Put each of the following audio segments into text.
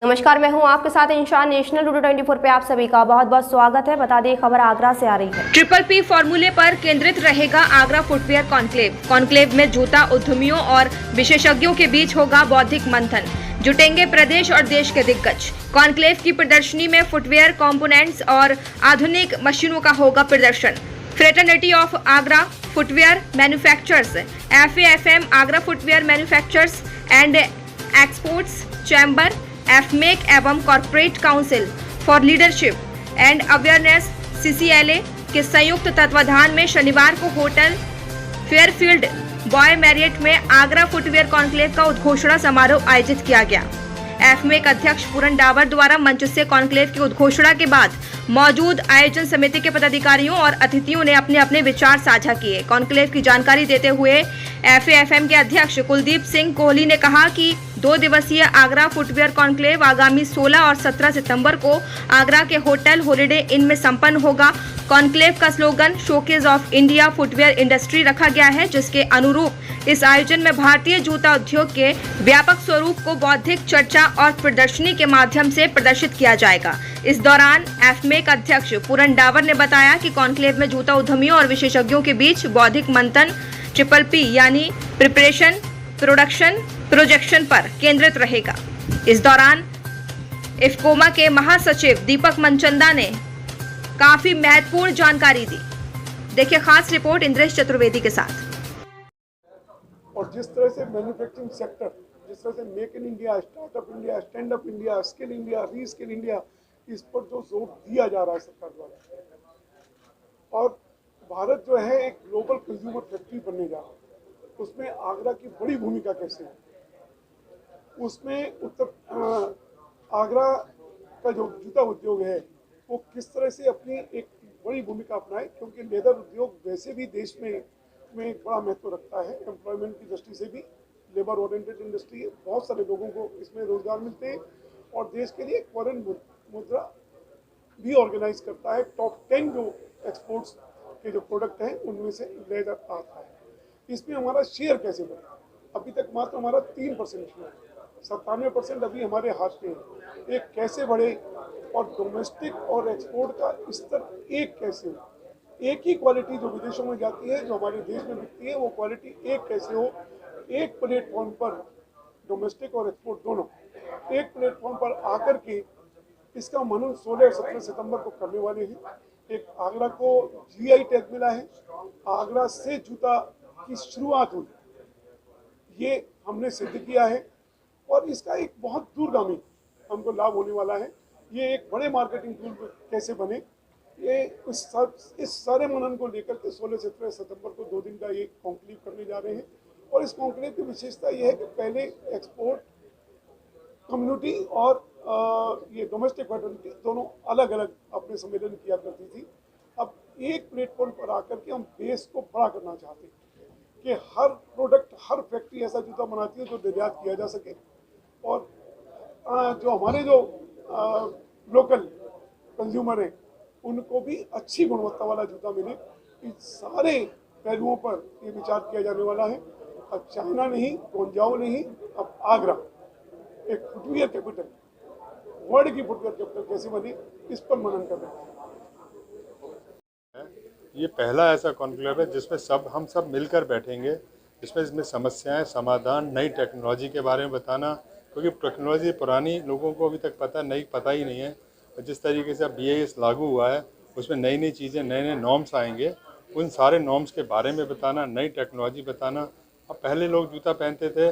नमस्कार, मैं हूं आपके साथ इंशान। नेशनल टुडे 24 पे आप सभी का बहुत बहुत स्वागत है। बता दें, खबर आगरा से आ रही है। ट्रिपल पी फॉर्मूले पर केंद्रित रहेगा आगरा फुटवेयर कॉन्क्लेव। कॉन्क्लेव में जूता उद्यमियों और विशेषज्ञों के बीच होगा बौद्धिक मंथन। जुटेंगे प्रदेश और देश के दिग्गज। कॉन्क्लेव की प्रदर्शनी में फुटवेयर कंपोनेंट्स और आधुनिक मशीनों का होगा प्रदर्शन। Fraternity of Agra footwear manufacturers FAFM Agra footwear manufacturers and exports chamber FMAC एवं corporate council for leadership and awareness CCLA के संयुक्त तत्वाधान में शनिवार को होटल फेयरफील्ड बॉय मैरियट में आगरा फुटवेयर कॉन्क्लेव का उद्घोषणा समारोह आयोजित किया गया। FMAC अध्यक्ष पूरन डावर द्वारा मंच से कॉन्क्लेव की उद्घोषणा के बाद मौजूद आयोजन समिति के पदाधिकारियों और अतिथियों ने अपने अपने विचार साझा किए। कॉन्क्लेव की जानकारी देते हुए FAFM के अध्यक्ष कुलदीप सिंह कोहली ने कहा कि 2 दिवसीय आगरा फुटवेयर कॉन्क्लेव आगामी 16 और 17 सितंबर को आगरा के होटल हॉलिडे इन में संपन्न होगा। कॉन्क्लेव का slogan showcase of India footwear industry रखा गया है, जिसके अनुरूप इस आयोजन में भारतीय जूता उद्योग के व्यापक स्वरूप को बौद्धिक चर्चा और प्रदर्शनी के माध्यम से प्रदर्शित किया जाएगा। इस दौरान FMAC अध्यक्ष पूरन डावर ने बताया कि कॉन्क्लेव में जूता उद्यमियों और विशेषज्ञों के बीच बौद्धिक मंथन ट्रिपल P यानी प्रिपरेशन, प्रोडक्शन, प्रोजेक्शन पर केंद्रित रहेगा। इस दौरान इफ्कोमा के महासचिव दीपक मनचंदा ने काफी महत्वपूर्ण जानकारी दी। देखिए खास रिपोर्ट इंद्रेश चतुर्वेदी के साथ। और जिस तरह से मैन्युफैक्चरिंग सेक्टर, जिस तरह से make in India, startup India, stand up India, skill India, reskill India, इस पर जो जोर दिया जा रहा है सरकार द्वारा, और भारत जो है एक ग्लोबल कंज्यूमर फैक्ट्री बनने जा रहा है, उसमें आगरा की बड़ी भूमिका कैसे है, उसमें आगरा का जो जूता उद्योग है वो किस तरह से अपनी एक बड़ी भूमिका अपनाए, क्योंकि लेदर उद्योग वैसे भी देश में एक बड़ा महत्व रखता है। एम्प्लॉयमेंट की दृष्टि से भी लेबर ओरिएंटेड इंडस्ट्री है, बहुत सारे लोगों को इसमें रोजगार मिलते हैं और देश के लिए फॉरेन मुद्रा भी ऑर्गेनाइज करता है। टॉप 10 जो एक्सपोर्ट्स के जो प्रोडक्ट हैं उनमें से लेदर आता है। इसमें हमारा शेयर कैसे बढ़े? अभी तक मात्र हमारा 3% शेयर, 97% अभी हमारे हाथ में है। एक कैसे बढ़े और डोमेस्टिक और एक्सपोर्ट का स्तर एक कैसे हो, एक ही क्वालिटी जो विदेशों में जाती है, जो हमारे देश में बिकती है, वो क्वालिटी एक कैसे हो, एक प्लेटफॉर्म पर डोमेस्टिक और एक्सपोर्ट दोनों एक प्लेटफॉर्म पर आकर के इसका मनन 16 और 17 सितंबर को करने वाले हैं। एक आगरा को GI टैग मिला है, आगरा से जूता की शुरुआत हुई, ये हमने सिद्ध किया है और इसका एक बहुत दूरगामी हमको लाभ होने वाला है। ये एक बड़े मार्केटिंग टूल कैसे बने, ये इस सारे मनन को लेकर के 16 से 17 सितंबर को 2 दिन का ये कॉन्क्लेव करने जा रहे हैं। और इस कॉन्क्लेव की विशेषता ये है कि पहले एक्सपोर्ट कम्युनिटी और ये डोमेस्टिक फैटर्निटी दोनों अलग अलग अपने सम्मेलन किया करती थी। अब एक प्लेटफॉर्म पर आकर के हम बेस को बड़ा करना चाहते हैं कि हर प्रोडक्ट, हर फैक्ट्री ऐसा जूता बनाती है जो निर्यात किया जा सके और जो हमारे जो लोकल कंज्यूमर हैं उनको भी अच्छी गुणवत्ता वाला जूता मिले। इन सारे पहलुओं पर ये विचार किया जाने वाला है। अब चाइना नहीं, गोंजाओ नहीं, अब आगरा एक फुटवियर कैपिटल, वर्ल्ड की फुटवियर कैपिटल कैसे बने, इस पर मनन कर रहे हैं। ये पहला ऐसा कॉन्क्लेव है जिसमें हम सब मिलकर बैठेंगे, जिसमें समस्याएं, समाधान, नई टेक्नोलॉजी के बारे में बताना, क्योंकि टेक्नोलॉजी पुरानी लोगों को अभी तक पता ही नहीं है। और जिस तरीके से अब BIS लागू हुआ है उसमें नई नई चीज़ें, नए नए नॉर्म्स आएंगे, उन सारे नॉर्म्स के बारे में बताना, नई टेक्नोलॉजी बताना। अब पहले लोग जूता पहनते थे,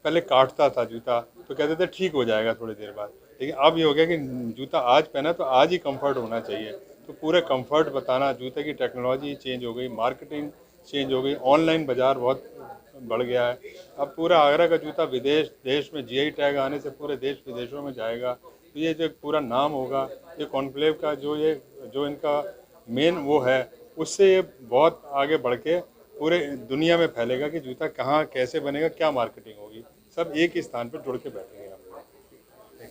पहले काटता था जूता तो कहते थे ठीक हो जाएगा थोड़ी देर बाद, लेकिन अब ये हो गया कि जूता आज पहना तो आज ही कंफर्ट होना चाहिए। तो पूरे कंफर्ट बताना, जूते की टेक्नोलॉजी चेंज हो गई, मार्केटिंग चेंज हो गई, ऑनलाइन बाज़ार बहुत बढ़ गया है। अब पूरा आगरा का जूता देश में GI टैग आने से पूरे देश विदेशों में जाएगा। तो ये जो पूरा नाम होगा, ये कॉन्क्लेव का जो इनका मेन वो है, उससे ये बहुत आगे बढ़ के पूरे दुनिया में फैलेगा कि जूता कहाँ कैसे बनेगा, क्या मार्केटिंग होगी, सब एक ही स्थान पर जुड़ के बैठेंगे।